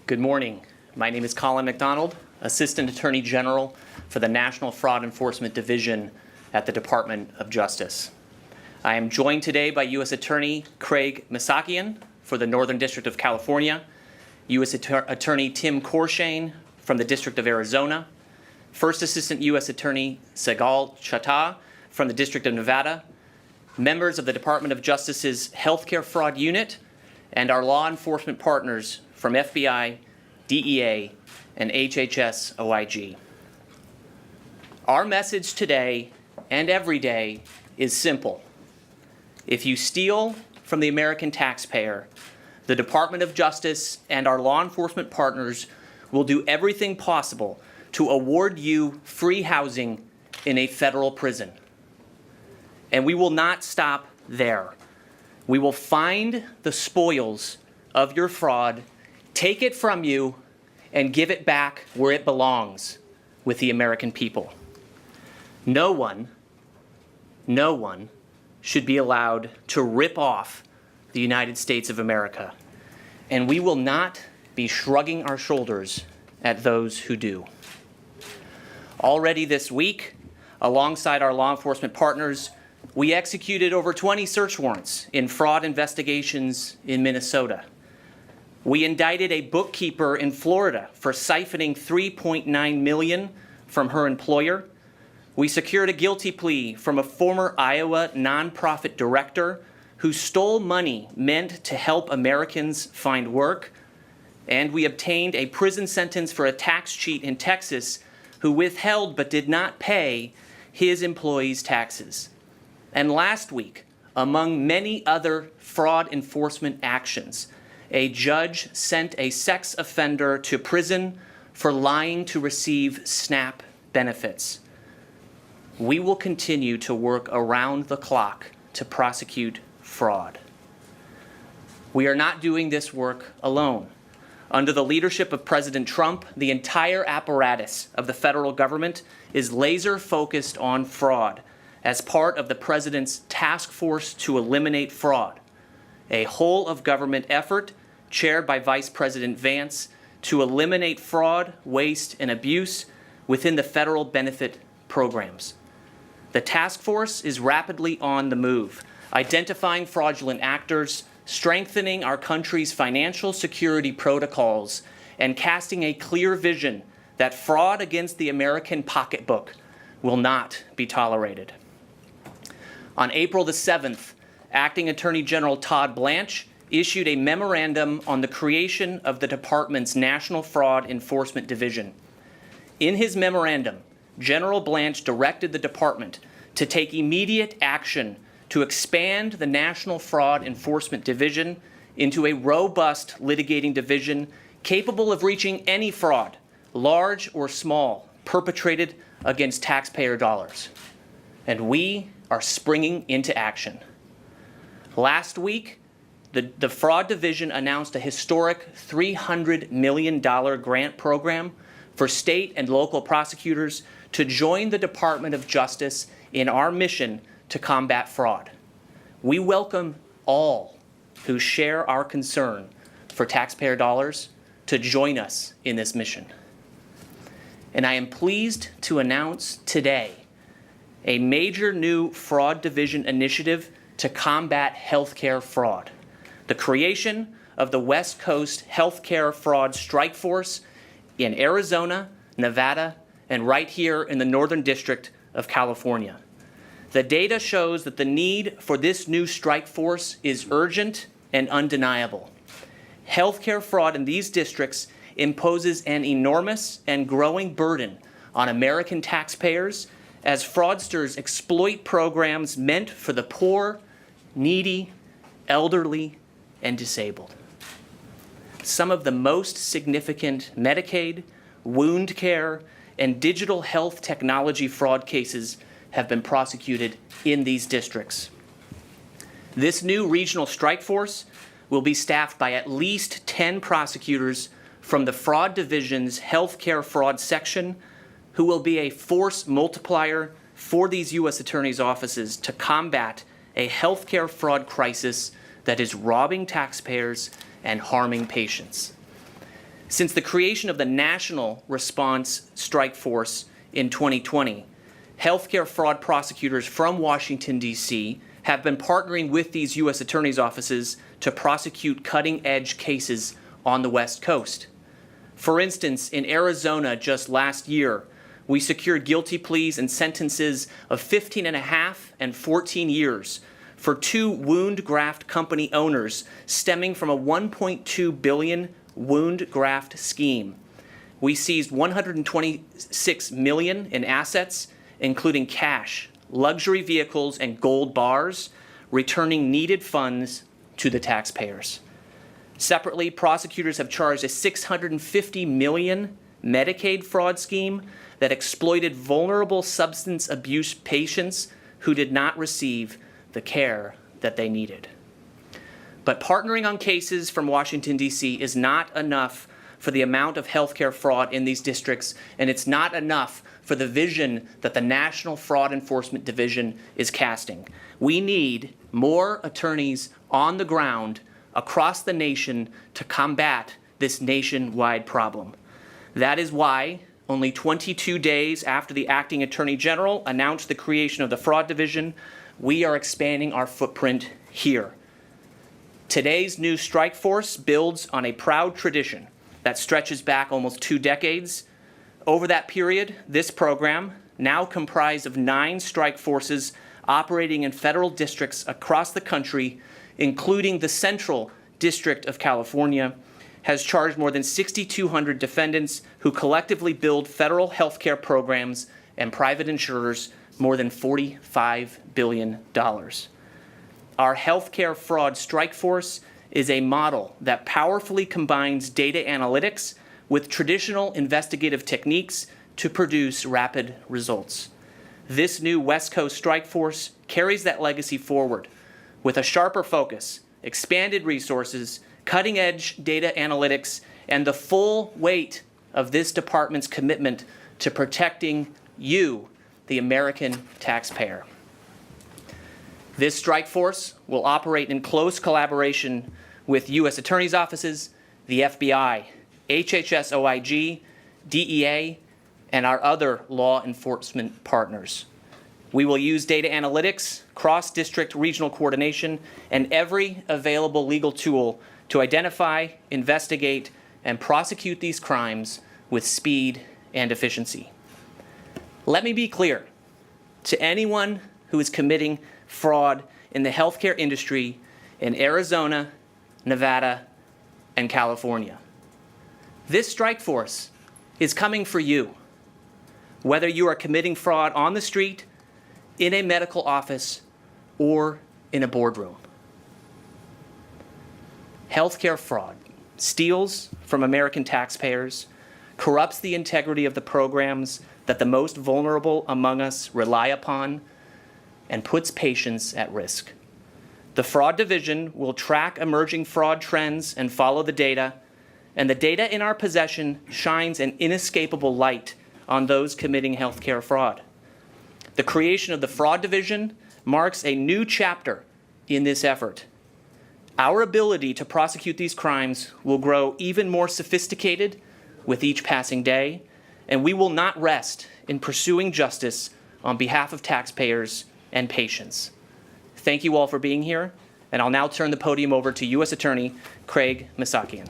Good morning. My name is Colin McDonald, Assistant Attorney General for the National Fraud Enforcement Division at the Department of Justice. I am joined today by U.S. Attorney Craig Misakian for the Northern District of California, U.S. Attorney Tim Corshane from the District of Arizona, First Assistant U.S. Attorney Segal Chattah from the District of Nevada, members of the Department of Justice's Healthcare Fraud Unit, and our law enforcement partners from FBI, DEA, and HHS OIG. Our message today and every day is simple. If you steal from the American taxpayer, the Department of Justice and our law enforcement partners will do everything possible to award you free housing in a federal prison. And we will not stop there. We will find the spoils of your fraud, take it from you, and give it back where it belongs, with the American people. No one should be allowed to rip off the United States of America, and we will not be shrugging our shoulders at those who do. Already this week, alongside our law enforcement partners, we executed over 20 search warrants in fraud investigations in Minnesota. We indicted a bookkeeper in Florida for siphoning $3.9 million from her employer. We secured a guilty plea from a former Iowa nonprofit director who stole money meant to help Americans find work. And we obtained a prison sentence for a tax cheat in Texas who withheld but did not pay his employees' taxes. And last week, among many other fraud enforcement actions, a judge sent a sex offender to prison for lying to receive SNAP benefits. We will continue to work around the clock to prosecute fraud. We are not doing this work alone. Under the leadership of President Trump, the entire apparatus of the federal government is laser focused on fraud as part of the President's task force to eliminate fraud, a whole of government effort chaired by Vice President Vance to eliminate fraud, waste, and abuse within the federal benefit programs. The task force is rapidly on the move, identifying fraudulent actors, strengthening our country's financial security protocols, and casting a clear vision that fraud against the American pocketbook will not be tolerated. On April the 7th, Acting Attorney General Todd Blanche issued a memorandum on the creation of the department's National Fraud Enforcement Division. In his memorandum, General Blanche directed the department to take immediate action to expand the National Fraud Enforcement Division into a robust litigating division capable of reaching any fraud, large or small, perpetrated against taxpayer dollars. And we are springing into action. Last week, the Fraud Division announced a historic $300 million grant program for state and local prosecutors to join the Department of Justice in our mission to combat fraud. We welcome all who share our concern for taxpayer dollars to join us in this mission. And I am pleased to announce today a major new Fraud Division initiative to combat healthcare fraud: the creation of the West Coast Healthcare Fraud Strike Force in Arizona, Nevada, and right here in the Northern District of California. The data shows that the need for this new strike force is urgent and undeniable. Healthcare fraud in these districts imposes an enormous and growing burden on American taxpayers as fraudsters exploit programs meant for the poor, needy, elderly, and disabled. Some of the most significant Medicaid, wound care, and digital health technology fraud cases have been prosecuted in these districts. This new regional strike force will be staffed by at least 10 prosecutors from the Fraud Division's Healthcare Fraud Section, who will be a force multiplier for these U.S. attorneys' offices to combat a healthcare fraud crisis that is robbing taxpayers and harming patients. Since the creation of the National Response Strike Force in 2020, healthcare fraud prosecutors from Washington, D.C. have been partnering with these U.S. attorneys' offices to prosecute cutting-edge cases on the West Coast. For instance, in Arizona just last year, we secured guilty pleas and sentences of 15.5 and 14 years for 2 wound graft company owners stemming from a $1.2 billion wound graft scheme. We seized $126 million in assets, including cash, luxury vehicles, and gold bars, returning needed funds to the taxpayers. Separately, prosecutors have charged a $650 million Medicaid fraud scheme that exploited vulnerable substance abuse patients who did not receive the care that they needed. But partnering on cases from Washington, D.C. is not enough for the amount of healthcare fraud in these districts, and it's not enough for the vision that the National Fraud Enforcement Division is casting. We need more attorneys on the ground across the nation to combat this nationwide problem. That is why, only 22 days after the acting Attorney General announced the creation of the Fraud Division, we are expanding our footprint here. Today's new strike force builds on a proud tradition that stretches back almost 2 decades. Over that period, this program, now comprised of 9 strike forces operating in federal districts across the country, including the Central District of California, has charged more than 6,200 defendants who collectively billed federal health care programs and private insurers more than $45 billion. Our healthcare fraud strike force is a model that powerfully combines data analytics with traditional investigative techniques to produce rapid results. This new West Coast strike force carries that legacy forward with a sharper focus, expanded resources, cutting-edge data analytics, and the full weight of this department's commitment to protecting you, the American taxpayer. This strike force will operate in close collaboration with U.S. attorneys' offices, the FBI, HHS OIG, DEA, and our other law enforcement partners. We will use data analytics, cross-district regional coordination, and every available legal tool to identify, investigate, and prosecute these crimes with speed and efficiency. Let me be clear to anyone who is committing fraud in the healthcare industry in Arizona, Nevada, and California. This strike force is coming for you, whether you are committing fraud on the street, in a medical office, or in a boardroom. Healthcare fraud steals from American taxpayers, corrupts the integrity of the programs that the most vulnerable among us rely upon, and puts patients at risk. The Fraud Division will track emerging fraud trends and follow the data, and the data in our possession shines an inescapable light on those committing healthcare fraud. The creation of the Fraud Division marks a new chapter in this effort. Our ability to prosecute these crimes will grow even more sophisticated with each passing day, and we will not rest in pursuing justice on behalf of taxpayers and patients. Thank you all for being here, and I'll now turn the podium over to U.S. Attorney Craig Misakian.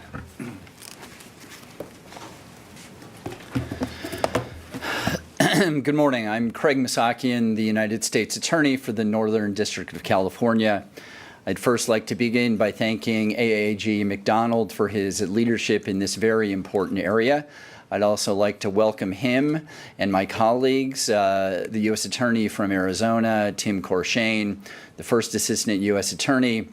Good morning. I'm Craig Misakian, the United States Attorney for the Northern District of California. I'd first like to begin by thanking AAG McDonald for his leadership in this very important area. I'd also like to welcome him and my colleagues, the U.S. Attorney from Arizona, Tim Corshane, the First Assistant U.S. Attorney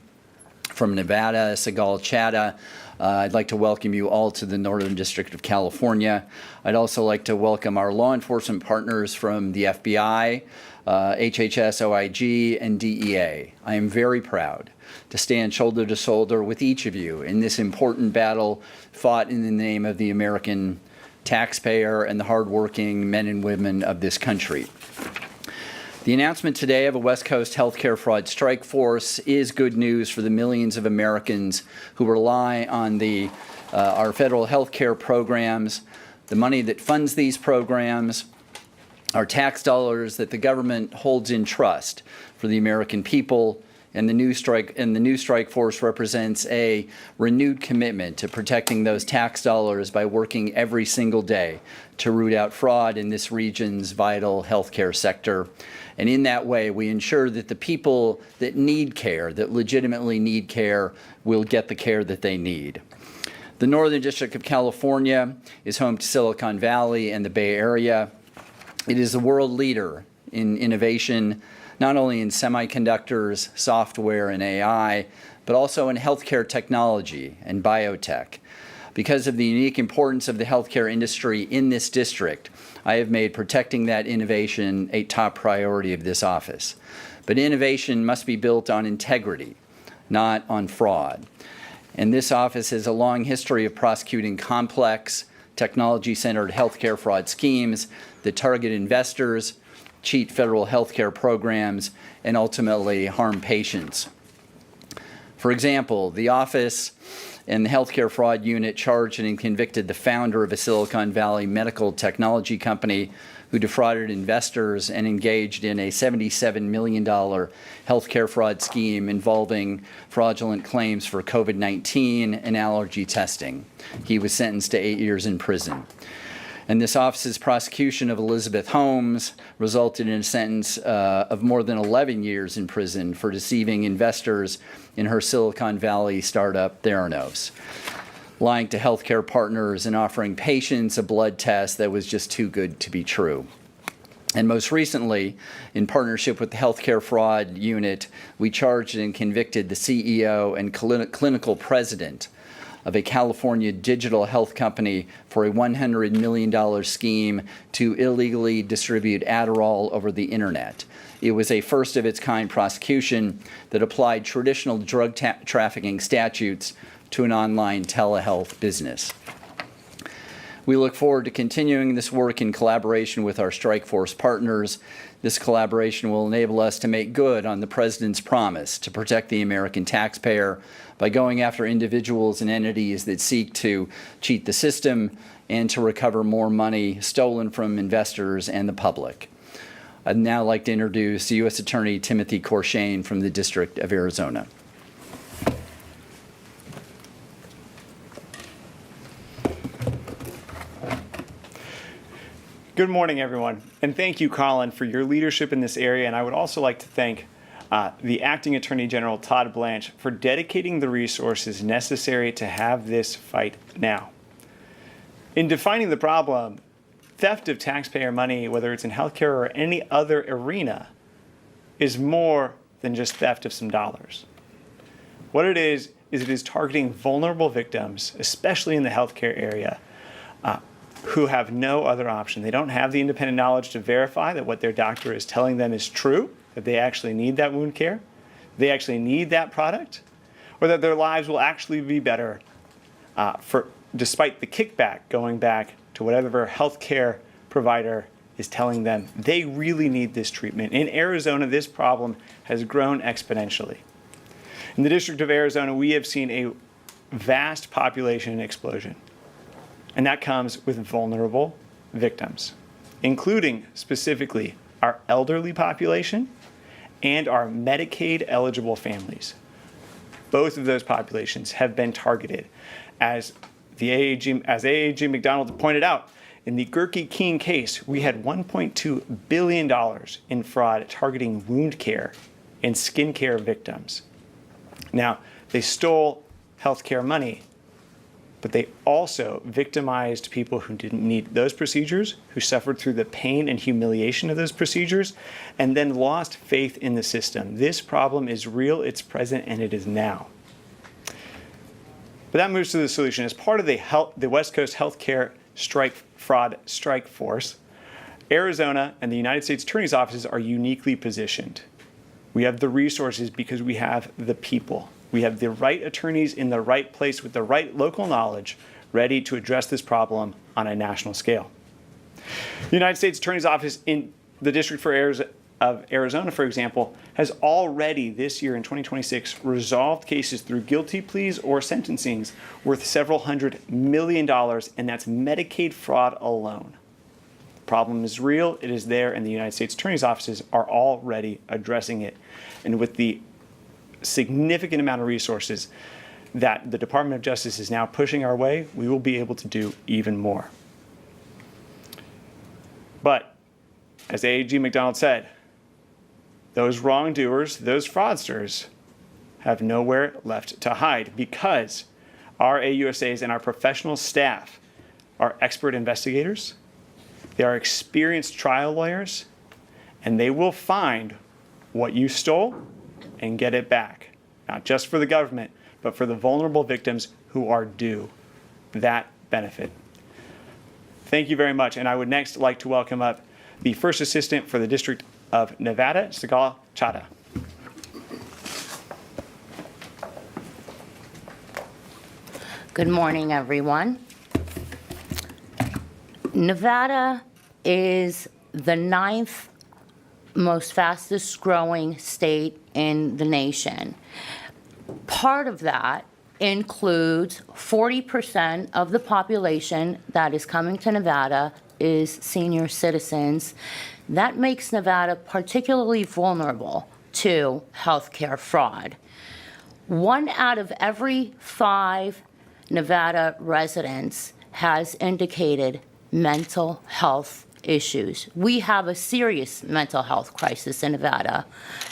from Nevada, Sigal Chadha. I'd like to welcome you all to the Northern District of California. I'd also like to welcome our law enforcement partners from the FBI, HHS, OIG, and DEA. I am very proud to stand shoulder to shoulder with each of you in this important battle fought in the name of the American taxpayer and the hardworking men and women of this country. The announcement today of a West Coast healthcare fraud strike force is good news for the millions of Americans who rely on our federal healthcare programs, the money that funds these programs, our tax dollars that the government holds in trust for the American people. And the new strike force represents a renewed commitment to protecting those tax dollars by working every single day to root out fraud in this region's vital healthcare sector. And in that way, we ensure that the people that need care, that legitimately need care, will get the care that they need. The Northern District of California is home to Silicon Valley and the Bay Area. It is the world leader in innovation, not only in semiconductors, software, and AI, but also in healthcare technology and biotech. Because of the unique importance of the healthcare industry in this district, I have made protecting that innovation a top priority of this office. But innovation must be built on integrity, not on fraud. And this office has a long history of prosecuting complex, technology-centered healthcare fraud schemes that target investors, cheat federal healthcare programs, and ultimately harm patients. For example, the office and the healthcare fraud unit charged and convicted the founder of a Silicon Valley medical technology company who defrauded investors and engaged in a $77 million healthcare fraud scheme involving fraudulent claims for COVID-19 and allergy testing. He was sentenced to 8 years in prison. And this office's prosecution of Elizabeth Holmes resulted in a sentence of more than 11 years in prison for deceiving investors in her Silicon Valley startup Theranos, lying to healthcare partners and offering patients a blood test that was just too good to be true. And most recently, in partnership with the healthcare fraud unit, we charged and convicted the CEO and clinical president of a California digital health company for a $100 million scheme to illegally distribute Adderall over the internet. It was a first-of-its-kind prosecution that applied traditional drug trafficking statutes to an online telehealth business. We look forward to continuing this work in collaboration with our strike force partners. This collaboration will enable us to make good on the President's promise to protect the American taxpayer by going after individuals and entities that seek to cheat the system and to recover more money stolen from investors and the public. I'd now like to introduce U.S. Attorney Timothy Corshane from the District of Arizona. Good morning, everyone, and thank you, Colin, for your leadership in this area. And I would also like to thank the Acting Attorney General, Todd Blanche, for dedicating the resources necessary to have this fight now. In defining the problem, theft of taxpayer money, whether it's in healthcare or any other arena, is more than just theft of some dollars. What it is it is targeting vulnerable victims, especially in the healthcare area, who have no other option. They don't have the independent knowledge to verify that what their doctor is telling them is true, that they actually need that wound care, they actually need that product, or that their lives will actually be better despite the kickback going back to whatever healthcare provider is telling them they really need this treatment. In Arizona, this problem has grown exponentially. In the District of Arizona, we have seen a vast population explosion. And that comes with vulnerable victims, including specifically our elderly population and our Medicaid eligible families. Both of those populations have been targeted. As AAG McDonald pointed out, in the Gerke King case, we had $1.2 billion in fraud targeting wound care and skin care victims. Now, they stole healthcare money, but they also victimized people who didn't need those procedures, who suffered through the pain and humiliation of those procedures, and then lost faith in the system. This problem is real, it's present, and it is now. But that moves to the solution. As part of the West Coast Healthcare Fraud Strike Force, Arizona and the United States Attorney's offices are uniquely positioned. We have the resources because we have the people. We have the right attorneys in the right place with the right local knowledge ready to address this problem on a national scale. The United States Attorney's Office in the District of Arizona, for example, has already this year in 2026 resolved cases through guilty pleas or sentencings worth several $100 million, and that's Medicaid fraud alone. The problem is real, it is there, and the United States Attorney's offices are already addressing it. And with the significant amount of resources that the Department of Justice is now pushing our way, we will be able to do even more. But, as AAG McDonald said, those wrongdoers, those fraudsters, have nowhere left to hide because our AUSAs and our professional staff are expert investigators, they are experienced trial lawyers, and they will find what you stole and get it back. Not just for the government, but for the vulnerable victims who are due that benefit. Thank you very much. And I would next like to welcome up the First Assistant for the District of Nevada, Sigal Chada. Good morning, everyone. Nevada is the 9th most fastest growing state in the nation. Part of that includes 40% of the population that is coming to Nevada is senior citizens. That makes Nevada particularly vulnerable to healthcare fraud. 1 out of every 5 Nevada residents has indicated mental health issues. We have a serious mental health crisis in Nevada,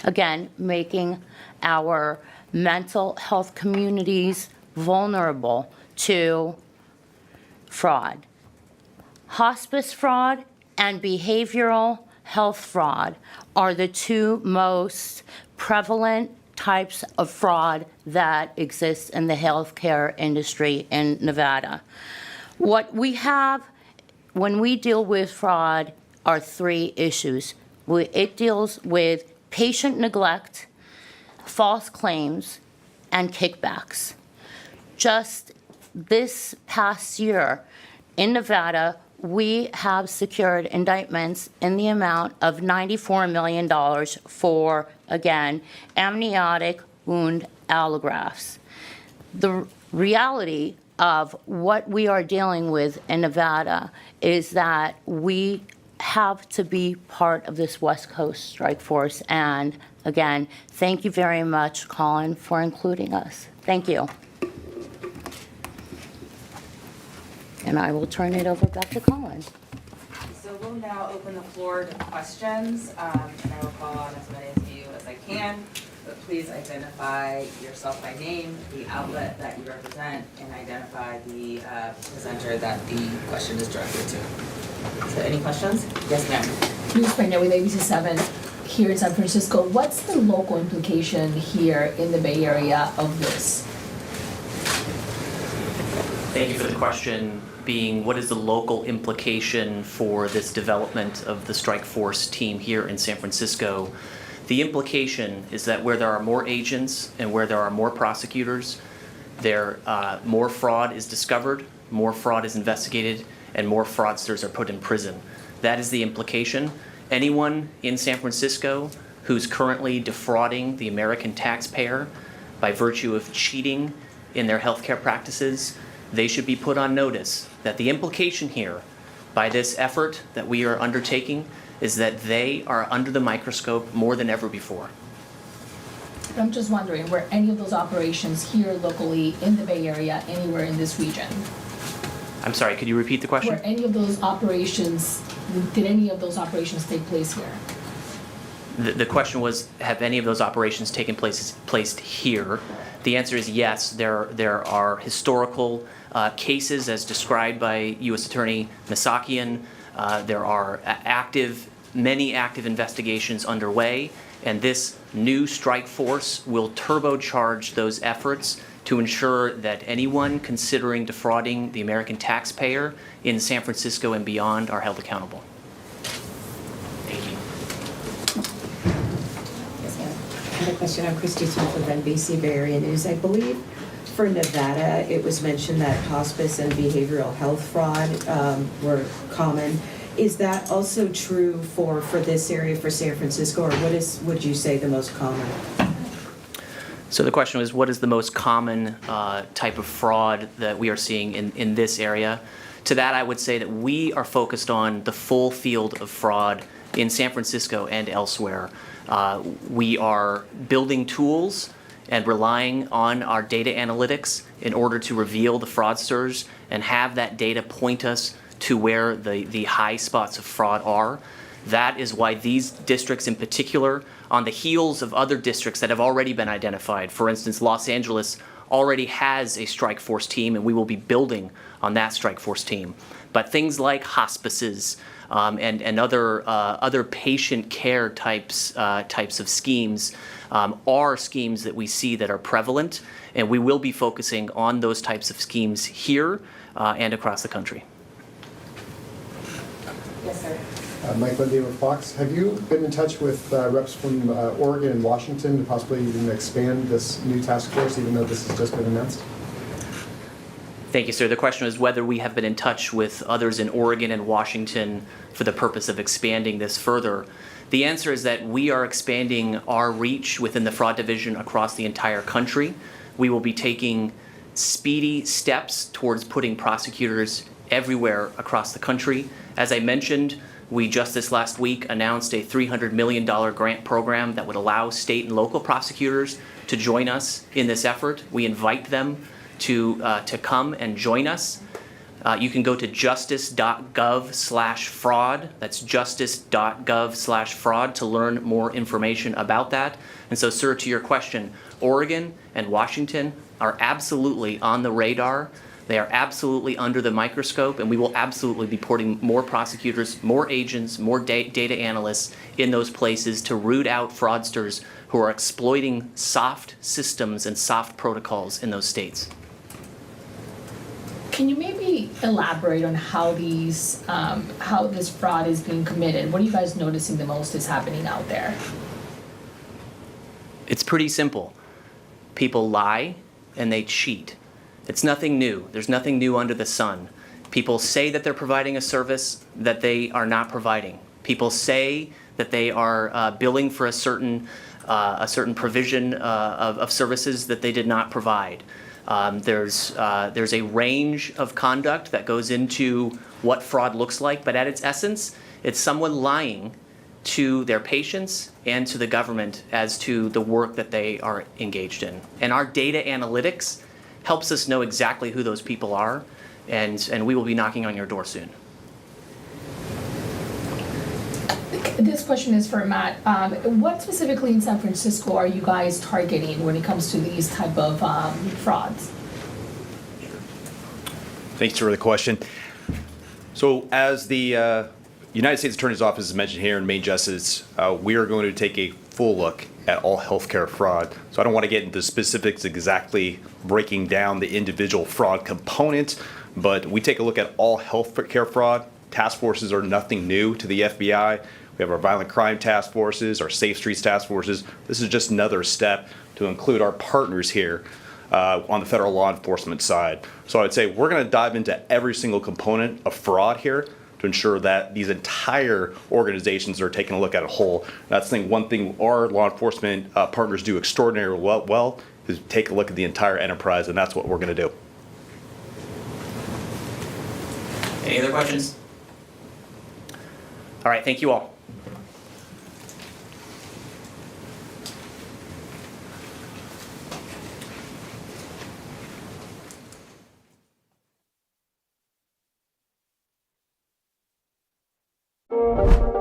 again, making our mental health communities vulnerable to fraud. Hospice fraud and behavioral health fraud are the 2 most prevalent types of fraud that exist in the healthcare industry in Nevada. What we have when we deal with fraud are 3 issues. It deals with patient neglect, false claims, and kickbacks. Just this past year in Nevada, we have secured indictments in the amount of $94 million for, again, amniotic wound allografts. The reality of what we are dealing with in Nevada is that we have to be part of this West Coast strike force. And again, thank you very much, Colin, for including us. Thank you. And I will turn it over back to Colin. So we'll now open the floor to questions, and I will call on as many of you as I can, but please identify yourself by name, the outlet that you represent, and identify the presenter that the question is directed to. So any questions? Yes, ma'am. News right now with ABC 7 here in San Francisco. What's the local implication here in the Bay Area of this? Thank you for the question. Being, what is the local implication for this development of the strike force team here in San Francisco? The implication is that where there are more agents and where there are more prosecutors, more fraud is discovered, more fraud is investigated, and more fraudsters are put in prison. That is the implication. Anyone in San Francisco who's currently defrauding the American taxpayer by virtue of cheating in their healthcare practices, they should be put on notice that the implication here by this effort that we are undertaking is that they are under the microscope more than ever before. I'm just wondering, were any of those operations here locally in the Bay Area, anywhere in this region? I'm sorry, could you repeat the question? Did any of those operations take place here? The question was, have any of those operations taken place here? The answer is yes. There are historical cases as described by U.S. Attorney Misakian. There are many active investigations underway, and this new strike force will turbocharge those efforts to ensure that anyone considering defrauding the American taxpayer in San Francisco and beyond are held accountable. Thank you. Yes, ma'am. I have a question. I'm Christy Smith with NBC Bay Area News. I believe for Nevada, it was mentioned that hospice and behavioral health fraud were common. Is that also true for this area, for San Francisco, or what is, would you say, the most common? So the question was, what is the most common type of fraud that we are seeing in this area? To that, I would say that we are focused on the full field of fraud in San Francisco and elsewhere. We are building tools and relying on our data analytics in order to reveal the fraudsters and have that data point us to where the high spots of fraud are. That is why these districts in particular, on the heels of other districts that have already been identified, for instance, Los Angeles already has a strike force team, and we will be building on that strike force team. But things like hospices and other patient care types of schemes are schemes that we see that are prevalent, and we will be focusing on those types of schemes here and across the country. Yes, sir. Michael David Fox, have you been in touch with reps from Oregon and Washington to possibly even expand this new task force, even though this has just been announced? Thank you, sir. The question is whether we have been in touch with others in Oregon and Washington for the purpose of expanding this further. The answer is that we are expanding our reach within the fraud division across the entire country. We will be taking speedy steps towards putting prosecutors everywhere across the country. As I mentioned, we just this last week announced a $300 million grant program that would allow state and local prosecutors to join us in this effort. We invite them to come and join us. You can go to justice.gov/fraud. That's justice.gov/fraud to learn more information about that. And so, sir, to your question, Oregon and Washington are absolutely on the radar. They are absolutely under the microscope, and we will absolutely be putting more prosecutors, more agents, more data analysts in those places to root out fraudsters who are exploiting soft systems and soft protocols in those states. Can you maybe elaborate on how how this fraud is being committed? What are you guys noticing the most is happening out there? It's pretty simple. People lie and they cheat. It's nothing new. There's nothing new under the sun. People say that they're providing a service that they are not providing. People say that they are billing for a certain provision of services that they did not provide. There's a range of conduct that goes into what fraud looks like, but at its essence, it's someone lying to their patients and to the government as to the work that they are engaged in. And our data analytics helps us know exactly who those people are, and we will be knocking on your door soon. This question is for Matt. What specifically in San Francisco are you guys targeting when it comes to these type of frauds? Thanks for the question. So as the United States Attorney's Office has mentioned here in Main Justice, we are going to take a full look at all healthcare fraud. So I don't want to get into specifics exactly breaking down the individual fraud components, but we take a look at all healthcare fraud. Task forces are nothing new to the FBI. We have our violent crime task forces, our safe streets task forces. This is just another step to include our partners here on the federal law enforcement side. So I'd say we're going to dive into every single component of fraud here to ensure that these entire organizations are taking a look at a whole. That's one thing our law enforcement partners do extraordinarily well is take a look at the entire enterprise, and that's what we're going to do. Any other questions? All right, thank you all. Thank you.